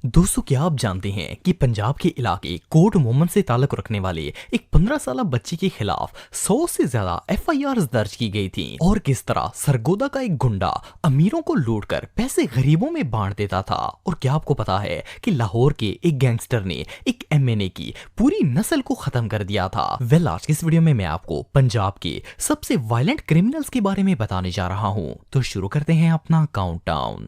दोस्तों, क्या आप जानते हैं कि पंजाब के इलाके कोट मोहम्मद से ताल्लुक रखने वाले एक 15 साल बच्चे के खिलाफ 100 से ज्यादा एफआईआर दर्ज की गई थी और किस तरह सरगोदा का एक गुंडा अमीरों को लूटकर पैसे गरीबों में बांट देता था। और क्या आपको पता है कि लाहौर के एक गैंगस्टर ने एक एमएनए की पूरी नस्ल को खत्म कर दिया था। आज की इस वीडियो में मैं आपको पंजाब के सबसे वायलेंट क्रिमिनल्स के बारे में बताने जा रहा हूँ। तो शुरू करते हैं अपना काउंटडाउन।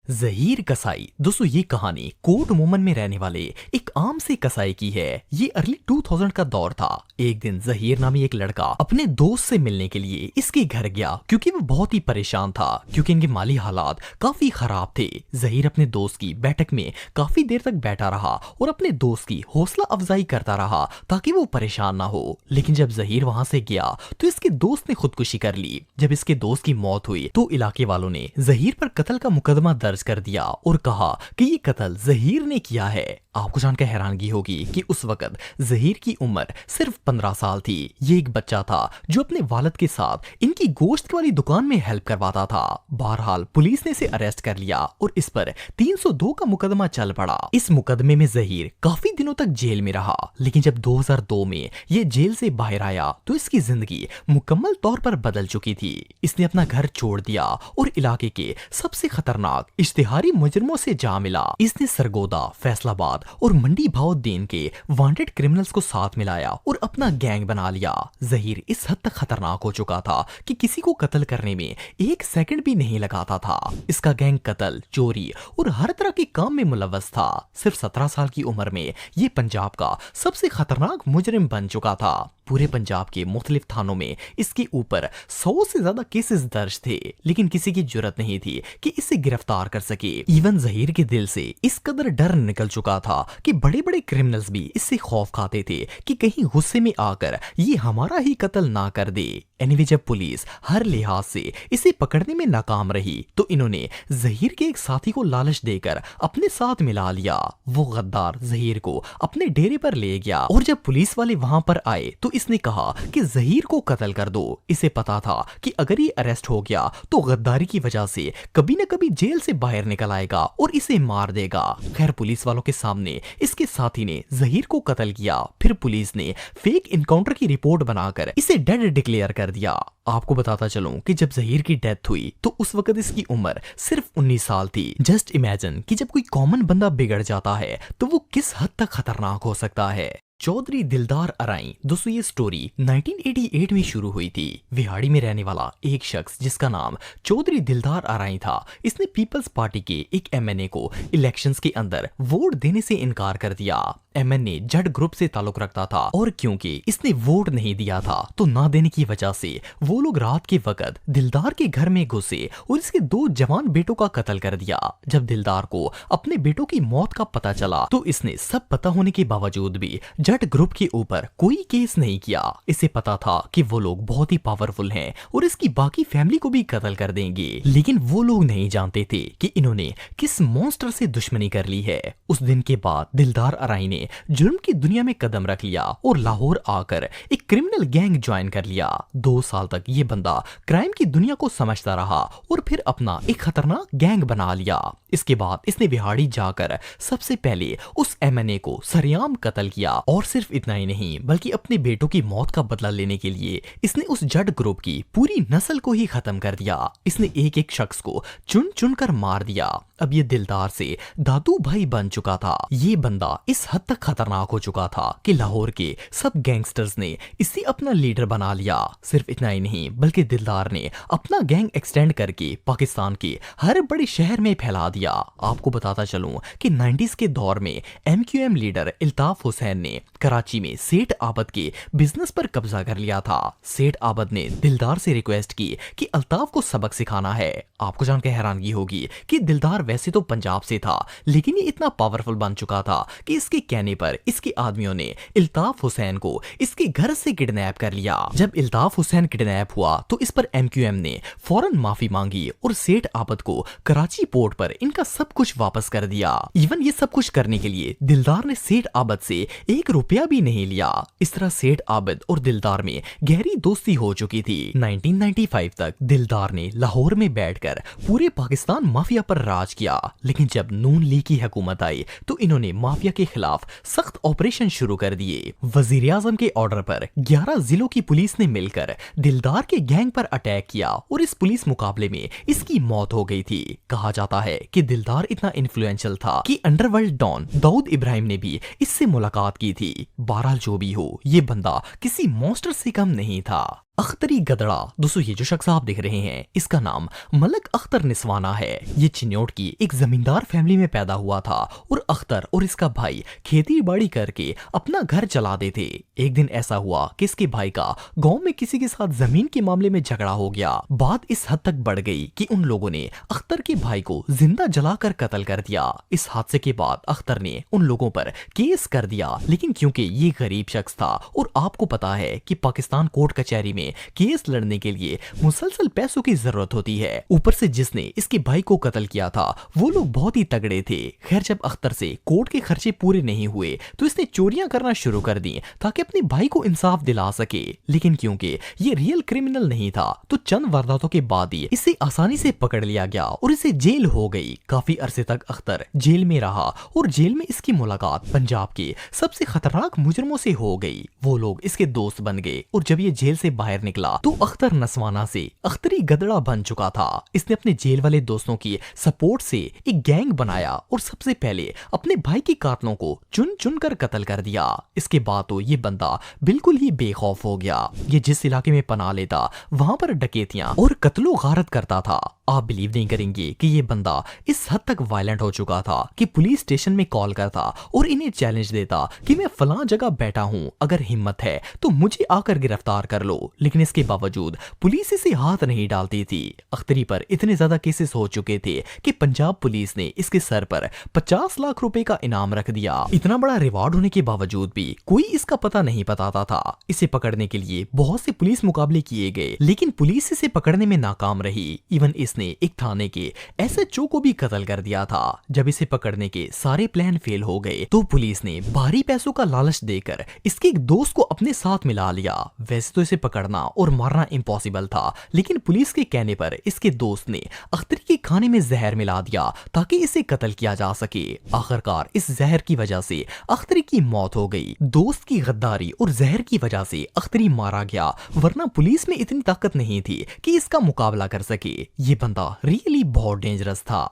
जहीर कसाई। दोस्तों, ये कहानी कोट मोमन में रहने वाले एक आम से कसाई की है। ये अर्ली 2000 का दौर था। एक दिन जहीर नामी एक लड़का अपने दोस्त से मिलने के लिए इसके घर गया क्योंकि वो बहुत ही परेशान था क्योंकि इनके माली हालात काफी खराब थे। जहीर अपने दोस्त की बैठक में काफी देर तक बैठा रहा और अपने दोस्त की हौसला अफजाई करता रहा ताकि वो परेशान ना हो। लेकिन जब जहीर वहां से गया तो इसके दोस्त ने खुदकुशी कर ली। जब इसके दोस्त की मौत हुई तो इलाके वालों ने जहीर पर कत्ल का मुकदमा दर्ज कर दिया और कहा कि ये कत्ल जहीर ने किया है। आपको जानकर हैरानगी होगी कि उस वक्त जहीर की उम्र सिर्फ 15 साल थी। ये एक बच्चा था जो अपने वालिद के साथ इनकी गोश्त वाली दुकान में हेल्प करवाता था। बहरहाल पुलिस ने इसे अरेस्ट कर लिया और इस पर 302 का मुकदमा चल पड़ा। इस मुकदमे में जहीर काफी दिनों तक जेल में रहा, लेकिन जब 2002 में ये जेल से बाहर आया तो इसकी जिंदगी मुकम्मल तौर पर बदल चुकी थी। इसने अपना घर छोड़ दिया और इलाके के सबसे खतरनाक इश्तिहारी मुजरिमों से जा मिला। इसने सरगोदा, फैसलाबाद और मंडी भाउद्दीन के वांटेड क्रिमिनल्स को साथ मिलाया और अपना गैंग बना लिया। जहीर इस हद तक खतरनाक हो चुका था कि किसी को कत्ल करने में एक सेकंड भी नहीं लगाता था। इसका गैंग कत्ल, चोरी और हर तरह के काम में मुलव्वस था। सिर्फ 17 साल की उम्र में ये पंजाब का सबसे खतरनाक मुजरिम बन चुका था। पूरे पंजाब के मुख्तलिफ थानों में इसके ऊपर 100 से ज्यादा केसेस दर्ज थे, लेकिन किसी की जुर्रत नहीं थी कि इसे गिरफ्तार कर सके। इवन जहीर के दिल से इस कदर डर निकल चुका था कि बड़े बड़े क्रिमिनल्स भी इससे खौफ खाते थे कि कहीं गुस्से में आकर ये हमारा ही कत्ल ना कर दे। एनीवे, जब पुलिस हर लिहाज से इसे पकड़ने में नाकाम रही तो इन्होंने जहीर के एक साथी को लालच देकर अपने साथ मिला लिया। वो गद्दार जहीर को अपने डेरे पर ले गया और जब पुलिस वाले वहां पर आए तो इसने कहा कि जहीर को कत्ल कर दो। इसे पता था कि अगर ये अरेस्ट हो गया तो गद्दारी की वजह से कभी न कभी जेल से बाहर निकल आएगा और इसे मार देगा। खैर, पुलिस वालों के सामने इसके साथी ने जहीर को कत्ल किया। फिर पुलिस ने फेक इनकाउंटर की रिपोर्ट बनाकर इसे डेड डिक्लेयर कर दिया। आपको बताता चलूं कि जब जहीर की डेथ हुई तो उस वक्त इसकी उम्र सिर्फ 19 साल थी। जस्ट इमेजिन कि जब कोई कॉमन बंदा बिगड़ जाता है तो वो किस हद तक खतरनाक हो सकता है। चौधरी दिलदार अराई। दोस्तों, ये स्टोरी 1988 में शुरू हुई थी। विहाड़ी में रहने वाला एक शख्स जिसका नाम चौधरी दिलदार अराई था, इसने पीपल्स पार्टी के एक एमएनए को इलेक्शंस के अंदर वोट देने से इनकार कर दिया। एमएनए जट ग्रुप से ताल्लुक रखता था और क्योंकि इसने वोट नहीं दिया था तो ना देने की वजह से वो लोग रात के वक्त दिलदार के घर में घुसे और इसके 2 जवान बेटों का कत्ल कर दिया। जब दिलदार को अपने बेटों की मौत का पता चला तो इसने सब पता होने के बावजूद भी जट ग्रुप के ऊपर कोई केस नहीं किया। इसे पता था कि वो लोग बहुत ही पावरफुल हैं और इसकी बाकी फैमिली को भी कत्ल कर देंगे, लेकिन वो लोग नहीं जानते थे कि इन्होंने किस मॉन्स्टर से दुश्मनी कर ली है। उस दिन के बाद दिलदार अराई ने जुर्म की दुनिया में कदम रख लिया और लाहौर आकर एक क्रिमिनल गैंग ज्वाइन कर लिया। 2 साल तक ये बंदा क्राइम की दुनिया को समझता रहा और फिर अपना एक खतरनाक गैंग बना लिया। इसके बाद इसने विहाड़ी जाकर सबसे पहले उस एमएनए को सरेआम कत्ल किया और सिर्फ इतना ही नहीं बल्कि अपने बेटों की मौत का बदला लेने के लिए इसने उस जट ग्रुप की पूरी नस्ल को ही खत्म कर दिया। इसने एक एक शख्स को चुन चुन कर मार दिया। अब ये दिलदार से दादू भाई बन चुका था। ये बंदा इस हद तक खतरनाक हो चुका था कि लाहौर के सब गैंगस्टर्स ने इसे अपना लीडर बना लिया। सिर्फ इतना ही नहीं बल्कि दिलदार ने अपना गैंग एक्सटेंड करके पाकिस्तान के हर बड़े शहर में फैला दिया। आपको बताता चलूं कि 90s के दौर में एमक्यूएम लीडर इल्ताफ हुसैन ने कराची में सेठ आबद के बिजनेस पर कब्जा कर लिया था। सेठ आबद ने दिलदार से रिक्वेस्ट की कि अल्ताफ को सबक सिखाना है। आपको जानकर हैरानगी होगी कि दिलदार वैसे तो पंजाब से था, लेकिन ये इतना पावरफुल बन चुका था कि इसके कहने कहने पर इसके आदमियों ने इल्ताफ हुसैन को इसके घर से किडनैप कर लिया। जब इल्ताफ हुसैन किडनैप हुआ तो इस पर MQM ने फौरन माफी मांगी और सेठ आबद को कराची पोर्ट पर इनका सब कुछ वापस कर दिया। इवन ये सब कुछ करने के लिए दिलदार ने सेठ आबद से 1 रुपया भी नहीं लिया। इस तरह सेठ आबद और दिलदार में गहरी दोस्ती हो चुकी थी। 1995 तक दिलदार ने लाहौर में बैठकर पूरे पाकिस्तान माफिया पर राज किया, लेकिन जब नून लीग की हुकूमत आई तो इन्होंने माफिया के खिलाफ सख्त ऑपरेशन शुरू कर दिए। वजीर आजम के ऑर्डर पर 11 जिलों की पुलिस ने मिलकर दिलदार के गैंग पर अटैक किया और इस पुलिस मुकाबले में इसकी मौत हो गई थी। कहा जाता है कि दिलदार इतना इन्फ्लुएंशियल था कि अंडरवर्ल्ड डॉन दाऊद इब्राहिम ने भी इससे मुलाकात की थी। बहरहाल जो भी हो, ये बंदा किसी मॉन्स्टर से कम नहीं था। अख्तरी गदड़ा। दोस्तों ये जो शख्स आप देख रहे हैं इसका नाम मलक अख्तर निस्वाना है। ये चिन्योट की एक जमींदार फैमिली में पैदा हुआ था और अख्तर और इसका भाई खेती बाड़ी करके अपना घर चलाते थे। एक दिन ऐसा हुआ कि इसके भाई का गांव में किसी के साथ जमीन के मामले में झगड़ा हो गया। बात इस हद तक बढ़ गई कि उन लोगों ने अख्तर के भाई को जिंदा जलाकर कत्ल कर दिया। इस हादसे के बाद अख्तर ने उन लोगों पर केस कर दिया, लेकिन क्योंकि ये गरीब शख्स था और आपको पता है कि पाकिस्तान कोर्ट कचहरी में केस लड़ने के लिए मुसलसल पैसों की जरूरत होती है, ऊपर से जिसने इसके भाई को कत्ल किया था वो लोग बहुत ही तगड़े थे। खैर जब अख्तर से कोर्ट के खर्चे पूरे नहीं हुए तो इसने चोरियां करना शुरू कर दी ताकि अपने भाई को इंसाफ दिला सके, लेकिन क्योंकि ये रियल क्रिमिनल नहीं था तो चंद वारदातों के बाद ही इसे आसानी से पकड़ लिया गया और इसे जेल हो गई। काफी अरसे तक अख्तर जेल में रहा और जेल में इसकी मुलाकात पंजाब के सबसे खतरनाक मुजरिमों से हो गई। वो लोग इसके दोस्त बन गए और जब ये जेल से बाहर निकला तो अख्तर नस्वाना से अख्तरी गदड़ा बन चुका था। इसने अपने जेल वाले दोस्तों की सपोर्ट से एक गैंग बनाया और सबसे पहले अपने भाई के कातलों को चुन चुन कर कत्ल कर दिया। इसके बाद तो ये बंदा बिल्कुल ही बेखौफ हो गया। ये जिस इलाके में पनाह लेता वहां पर डकैतियां और कत्लो गारत करता था। आप बिलीव नहीं करेंगे कि ये बंदा इस हद तक वायलेंट हो चुका था कि पुलिस स्टेशन में कॉल करता और इन्हें चैलेंज देता कि मैं फलां जगह बैठा हूं, अगर हिम्मत है तो मुझे आकर गिरफ्तार कर लो, लेकिन इसके बावजूद पुलिस इसे हाथ नहीं डालती थी। अख्तरी पर इतने ज्यादा केसेस हो चुके थे कि पंजाब पुलिस ने इसके सर पर 50 लाख रुपए का इनाम रख दिया। इतना बड़ा रिवॉर्ड होने के बावजूद भी कोई इसका पता नहीं बताता था। इसे पकड़ने के लिए बहुत से पुलिस मुकाबले किए गए, लेकिन पुलिस इसे पकड़ने में नाकाम रही। इवन इसने एक थाने के SHO को भी कत्ल कर दिया था। जब इसे पकड़ने के सारे प्लान फेल हो गए तो पुलिस ने भारी पैसों का लालच देकर इसके एक दोस्त को अपने साथ मिला लिया। वैसे तो इसे पकड़ना और मारना इम्पॉसिबल था, लेकिन पुलिस के कहने पर इसके दोस्त ने अख्तरी के खाने में जहर मिला दिया ताकि इसे कत्ल किया जा सके। आखिरकार इस जहर की वजह से अख्तरी की मौत हो गई। दोस्त की गद्दारी और जहर की वजह से अख्तरी मारा गया, वरना पुलिस में इतनी ताकत नहीं थी कि इसका मुकाबला कर सके। ये बंदा रियली बहुत डेंजरस था।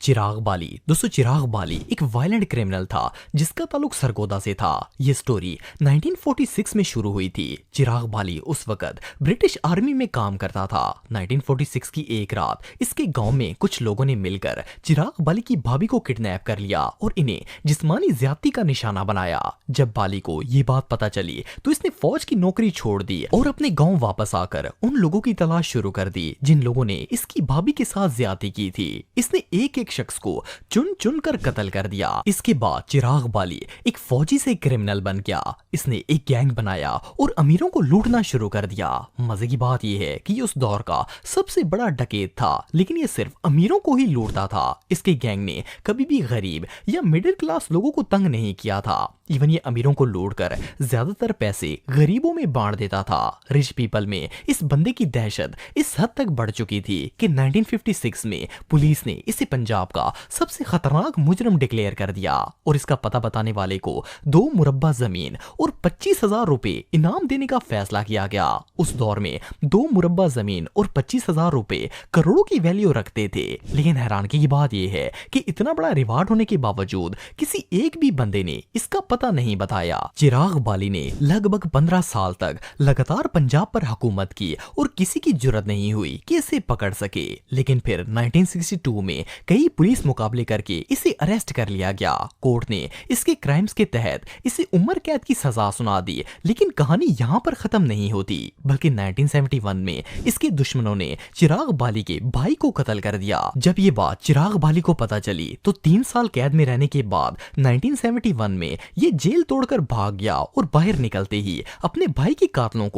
चिराग बाली। दोस्तों चिराग बाली एक वायलेंट क्रिमिनल था जिसका ताल्लुक सरगोदा से था। ये स्टोरी 1946 में शुरू हुई थी। चिराग बाली उस वक्त ब्रिटिश आर्मी में काम करता था। 1946 की एक रात इसके गांव में कुछ लोगों ने मिलकर चिराग बाली की भाभी को किडनैप कर लिया और इन्हें जिस्मानी ज्यादती का निशाना बनाया। जब बाली को ये बात पता चली तो इसने फौज की नौकरी छोड़ दी और अपने गाँव वापस आकर उन लोगों की तलाश शुरू कर दी जिन लोगों ने इसकी भाभी के साथ ज्यादती की थी। इसने एक एक शख्स को चुन चुन कर कत्ल कर दिया। इसके बाद चिराग बाली एक फौजी से क्रिमिनल बन गया। इसने एक गैंग बनाया और अमीरों को लूटना शुरू कर दिया। मजे की बात यह है कि उस दौर का सबसे बड़ा डकैत था, लेकिन ये सिर्फ अमीरों को ही लूटता था। इसके गैंग ने कभी भी गरीब या मिडिल क्लास लोगों को तंग नहीं किया था। इवन ये अमीरों को लूटकर ज्यादातर पैसे गरीबों में बांट देता था। रिच पीपल में इस बंदे की दहशत इस हद तक बढ़ चुकी थी कि 1956 में पुलिस ने इसे पंजाब का सबसे खतरनाक मुजरिम डिक्लेयर कर दिया और इसका पता बताने वाले को 2 मुरब्बा जमीन और 25,000 रुपए इनाम देने का फैसला किया गया। उस दौर में 2 मुरब्बा जमीन और 25,000 रुपए करोड़ों की वैल्यू रखते थे। लेकिन हैरानगी की बात यह है कि इतना बड़ा रिवार्ड होने के बावजूद किसी एक भी बंदे ने इसका पता नहीं बताया। चिराग बाली ने लगभग 15 साल तक लगातार पंजाब पर हुकूमत की और किसी की जुर्रत नहीं हुई कि इसे पकड़ सके। लेकिन फिर 1962 में कई पुलिस मुकाबले करके इसे अरेस्ट कर लिया गया। कोर्ट ने इसके क्राइम्स के तहत इसे उम्र कैद की सजा सुना दी। लेकिन कहानी यहाँ पर खत्म नहीं होती, बल्कि 1971 में इसके दुश्मनों ने चिराग बाली के भाई को कत्ल कर दिया। जब ये बात चिराग बाली को पता चली तो 3 साल कैद में रहने के बाद 1971 में ये जेल तोड़कर भाग गया और बाहर निकलते ही अपने भाई के कातलों को